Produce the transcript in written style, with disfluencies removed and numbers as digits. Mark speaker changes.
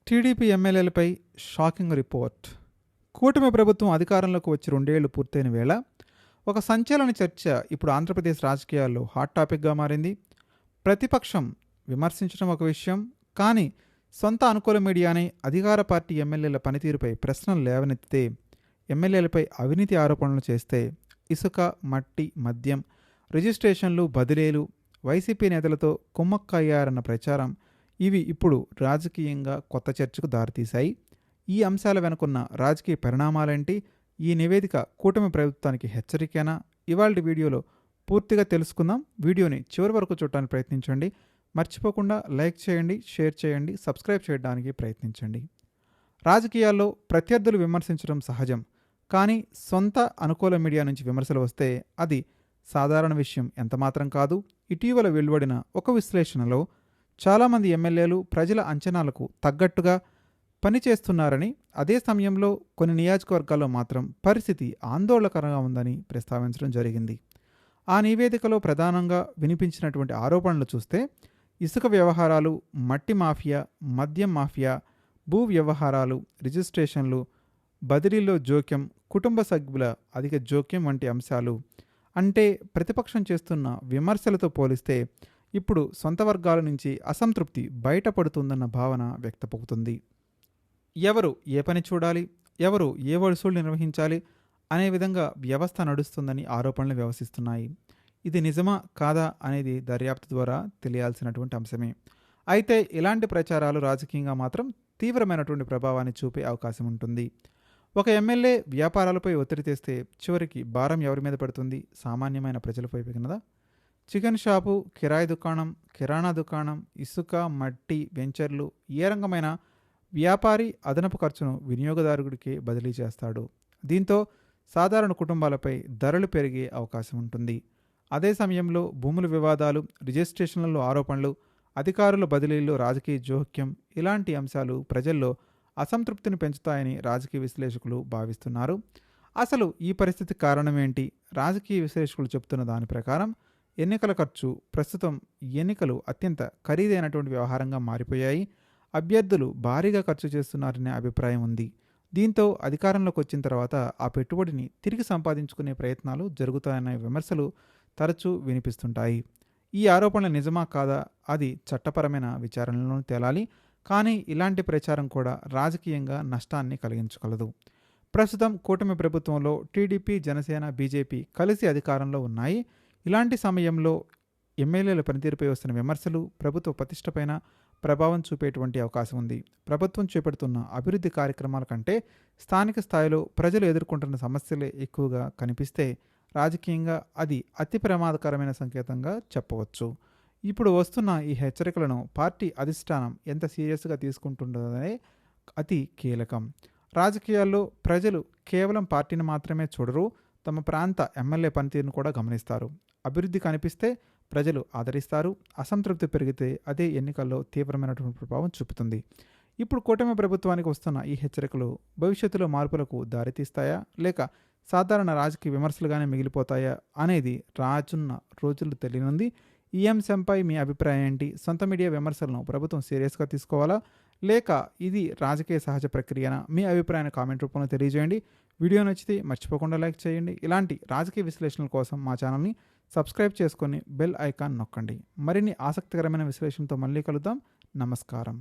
Speaker 1: TDP ఎమ్మెల్యేలపై shocking report. కూటమి ప్రభుత్వం అధికారంలోకి వచ్చి 2 ఏళ్లు పూర్తయిన వేళ ఒక సంచలన చర్చ ఇప్పుడు ఆంధ్రప్రదేశ్ రాజకీయాల్లో హాట్ టాపిక్గా మారింది. ప్రతిపక్షం విమర్శించడం ఒక విషయం, కానీ సొంత అనుకూల మీడియానే అధికార పార్టీ ఎమ్మెల్యేల పనితీరుపై ప్రశ్నలు లేవనెత్తితే, ఎమ్మెల్యేలపై అవినీతి ఆరోపణలు చేస్తే, ఇసుక, మట్టి, మద్యం, రిజిస్ట్రేషన్లు, బదిలీలు, వైసీపీ నేతలతో కుమ్మక్కయ్యారన్న ప్రచారం, ఇవి ఇప్పుడు రాజకీయంగా కొత్త చర్చకు దారితీశాయి. ఈ అంశాల వెనుకున్న రాజకీయ పరిణామాలేంటి? ఈ నివేదిక కూటమి ప్రభుత్వానికి హెచ్చరికేనా? ఇవాల్టి వీడియోలో పూర్తిగా తెలుసుకుందాం. వీడియోని చివరి వరకు చూడటానికి ప్రయత్నించండి. మర్చిపోకుండా లైక్ చేయండి, షేర్ చేయండి, సబ్స్క్రైబ్ చేయడానికి ప్రయత్నించండి. రాజకీయాల్లో ప్రత్యర్థులు విమర్శించడం సహజం, కానీ సొంత అనుకూల మీడియా నుంచి విమర్శలు వస్తే అది సాధారణ విషయం ఎంతమాత్రం కాదు. ఇటీవల వెలువడిన ఒక విశ్లేషణలో చాలామంది ఎమ్మెల్యేలు ప్రజల అంచనాలకు తగ్గట్టుగా పనిచేస్తున్నారని, అదే సమయంలో కొన్ని నియోజకవర్గాల్లో మాత్రం పరిస్థితి ఆందోళనకరంగా ఉందని ప్రస్తావించడం జరిగింది. ఆ నివేదికలో ప్రధానంగా వినిపించినటువంటి ఆరోపణలు చూస్తే, ఇసుక వ్యవహారాలు, మట్టి మాఫియా, మద్యం మాఫియా, భూ వ్యవహారాలు, రిజిస్ట్రేషన్లు, బదిలీలో జోక్యం, కుటుంబ సభ్యుల అధిక జోక్యం వంటి అంశాలు. అంటే ప్రతిపక్షం చేస్తున్న విమర్శలతో పోలిస్తే ఇప్పుడు సొంత వర్గాల నుంచి అసంతృప్తి బయటపడుతుందన్న భావన వ్యక్తమవుతుంది. ఎవరు ఏ పని చూడాలి, ఎవరు ఏ వరుసలు నిర్వహించాలి అనే విధంగా వ్యవస్థ నడుస్తుందని ఆరోపణలు వ్యవసిస్తున్నాయి. ఇది నిజమా కాదా అనేది దర్యాప్తు ద్వారా తెలియాల్సినటువంటి అంశమే. అయితే ఇలాంటి ప్రచారాలు రాజకీయంగా మాత్రం తీవ్రమైనటువంటి ప్రభావాన్ని చూపే అవకాశం ఉంటుంది. ఒక ఎమ్మెల్యే వ్యాపారాలపై ఒత్తిడి తెస్తే చివరికి భారం ఎవరి మీద పడుతుంది? సామాన్యమైన ప్రజలపై కదా. చికెన్ షాపు, కిరాయి దుకాణం, కిరాణా దుకాణం, ఇసుక, మట్టి, వెంచర్లు, ఏ రంగమైన వ్యాపారి అదనపు ఖర్చును వినియోగదారుడికే బదిలీ చేస్తాడు. దీంతో సాధారణ కుటుంబాలపై ధరలు పెరిగే అవకాశం ఉంటుంది. అదే సమయంలో భూముల వివాదాలు, రిజిస్ట్రేషన్లలో ఆరోపణలు, అధికారుల బదిలీల్లో రాజకీయ జోక్యం, ఇలాంటి అంశాలు ప్రజల్లో అసంతృప్తిని పెంచుతాయని రాజకీయ విశ్లేషకులు భావిస్తున్నారు. అసలు ఈ పరిస్థితి కారణమేంటి? రాజకీయ విశ్లేషకులు చెబుతున్న దాని ప్రకారం ఎన్నికల ఖర్చు, ప్రస్తుతం ఎన్నికలు అత్యంత ఖరీదైనటువంటి వ్యవహారంగా మారిపోయాయి. అభ్యర్థులు భారీగా ఖర్చు చేస్తున్నారనే అభిప్రాయం ఉంది. దీంతో అధికారంలోకి వచ్చిన తర్వాత ఆ పెట్టుబడిని తిరిగి సంపాదించుకునే ప్రయత్నాలు జరుగుతాయనే విమర్శలు తరచూ వినిపిస్తుంటాయి. ఈ ఆరోపణలు నిజమా కాదా? అది చట్టపరమైన విచారణలో తేలాలి. కానీ ఇలాంటి ప్రచారం కూడా రాజకీయంగా నష్టాన్ని కలిగించగలదు. ప్రస్తుతం కూటమి ప్రభుత్వంలో టీడీపీ, జనసేన, బీజేపీ కలిసి అధికారంలో ఉన్నాయి. ఇలాంటి సమయంలో ఎమ్మెల్యేల పనితీరుపై వస్తున్న విమర్శలు ప్రభుత్వ ప్రతిష్టపైన ప్రభావం చూపేటువంటి అవకాశం ఉంది. ప్రభుత్వం చేపడుతున్న అభివృద్ధి కార్యక్రమాల కంటే స్థానిక స్థాయిలో ప్రజలు ఎదుర్కొంటున్న సమస్యలే ఎక్కువగా కనిపిస్తే రాజకీయంగా అది అతి ప్రమాదకరమైన సంకేతంగా చెప్పవచ్చు. ఇప్పుడు వస్తున్న ఈ హెచ్చరికలను పార్టీ అధిష్టానం ఎంత సీరియస్గా తీసుకుంటుందనే అతి కీలకం. రాజకీయాల్లో ప్రజలు కేవలం పార్టీని మాత్రమే చూడరు, తమ ప్రాంత ఎమ్మెల్యే పనితీరును కూడా గమనిస్తారు. అభివృద్ధి కనిపిస్తే ప్రజలు ఆదరిస్తారు, అసంతృప్తి పెరిగితే అదే ఎన్నికల్లో తీవ్రమైనటువంటి ప్రభావం చూపుతుంది. ఇప్పుడు కూటమి ప్రభుత్వానికి వస్తున్న ఈ హెచ్చరికలు భవిష్యత్తులో మార్పులకు దారితీస్తాయా, లేక సాధారణ రాజకీయ విమర్శలుగానే మిగిలిపోతాయా అనేది రానున్న రోజులు తెలియనుంది. ఈ అంశంపై మీ అభిప్రాయం ఏంటి? సొంత మీడియా విమర్శలను ప్రభుత్వం సీరియస్గా తీసుకోవాలా, లేక ఇది రాజకీయ సహజ ప్రక్రియనా? మీ అభిప్రాయాన్ని కామెంట్ రూపంలో తెలియజేయండి. వీడియో నచ్చితే మర్చిపోకుండా లైక్ చేయండి. ఇలాంటి రాజకీయ విశ్లేషణల కోసం మా ఛానల్ని సబ్స్క్రైబ్ చేసుకొని బెల్ ఐకాన్ నొక్కండి. మరిన్ని ఆసక్తికరమైన విశ్లేషణతో మళ్ళీ కలుద్దాం. నమస్కారం.